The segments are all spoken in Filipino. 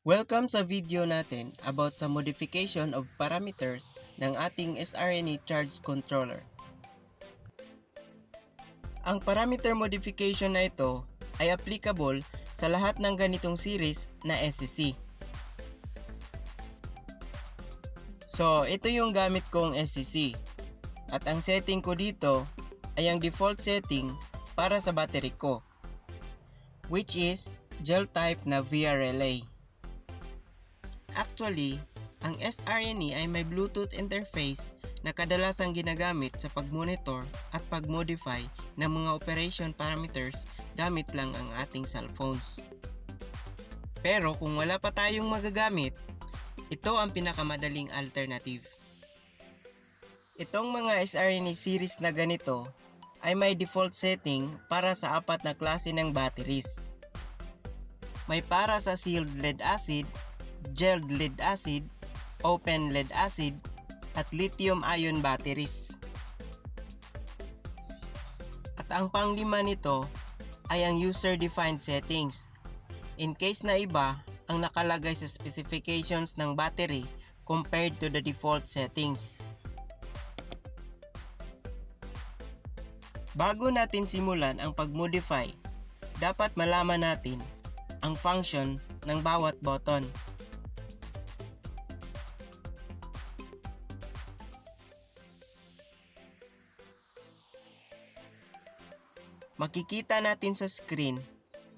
Welcome sa video natin about sa modification of parameters ng ating sRNA charge controller. Ang parameter modification na ito ay applicable sa lahat ng ganitong series na SCC. So, ito yung gamit kong SCC. At ang setting ko dito ay ang default setting para sa battery ko, which is gel type na VRLA. Actually, ang sRNA ay may Bluetooth interface na kadalasang ginagamit sa pag-monitor at pag-modify ng mga operation parameters gamit lang ang ating cellphones. Pero kung wala pa tayong magagamit, ito ang pinakamadaling alternative. Itong mga sRNA series na ganito ay may default setting para sa 4 na klase ng batteries. May para sa sealed lead acid, gelled lead acid, open lead acid, at lithium-ion batteries. At ang panglima nito ay ang user-defined settings. In case na iba ang nakalagay sa specifications ng battery compared to the default settings. Bago natin simulan ang pag-modify, dapat malaman natin ang function ng bawat button. Makikita natin sa screen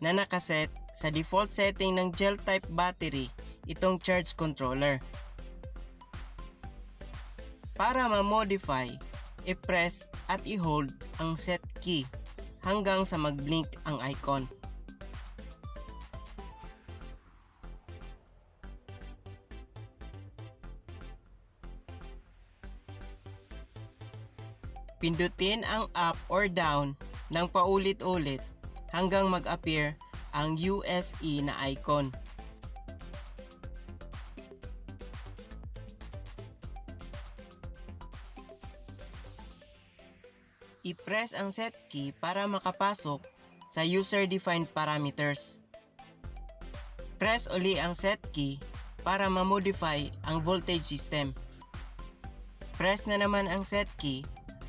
na nakaset sa default setting ng gel type battery itong charge controller. Para ma-modify, i-press at i-hold ang set key hanggang sa mag-blink ang icon. Pindutin ang up or down ng paulit-ulit hanggang mag-appear ang USE na icon. I-press ang set key para makapasok sa user-defined parameters. Press uli ang set key para ma-modify ang voltage system. Press na naman ang set key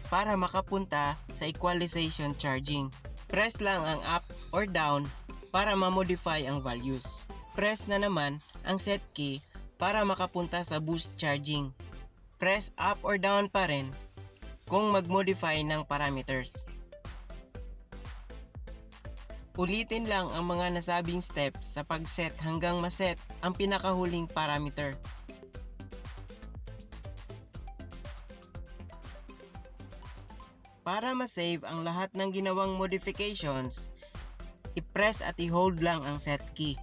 para makapunta sa equalization charging. Press lang ang up or down para ma-modify ang values. Press na naman ang set key para makapunta sa boost charging. Press up or down pa rin kung mag-modify ng parameters. Ulitin lang ang mga nasabing steps sa pag-set hanggang ma-set ang pinakahuling parameter. Para ma-save ang lahat ng ginawang modifications, i-press at i-hold lang ang set key.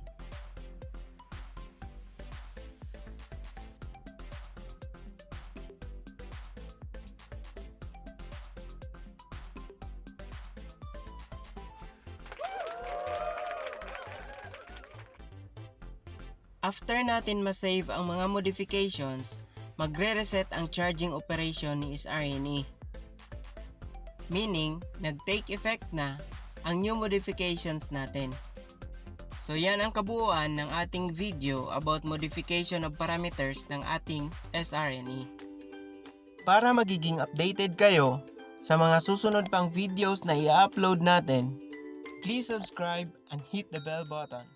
After natin ma-save ang mga modifications, magre-reset ang charging operation ni sRNA. Meaning, nag-take effect na ang new modifications natin. So yan ang kabuuan ng ating video about modification of parameters ng ating sRNA. Para magiging updated kayo sa mga susunod pang videos na i-upload natin, please subscribe and hit the bell button.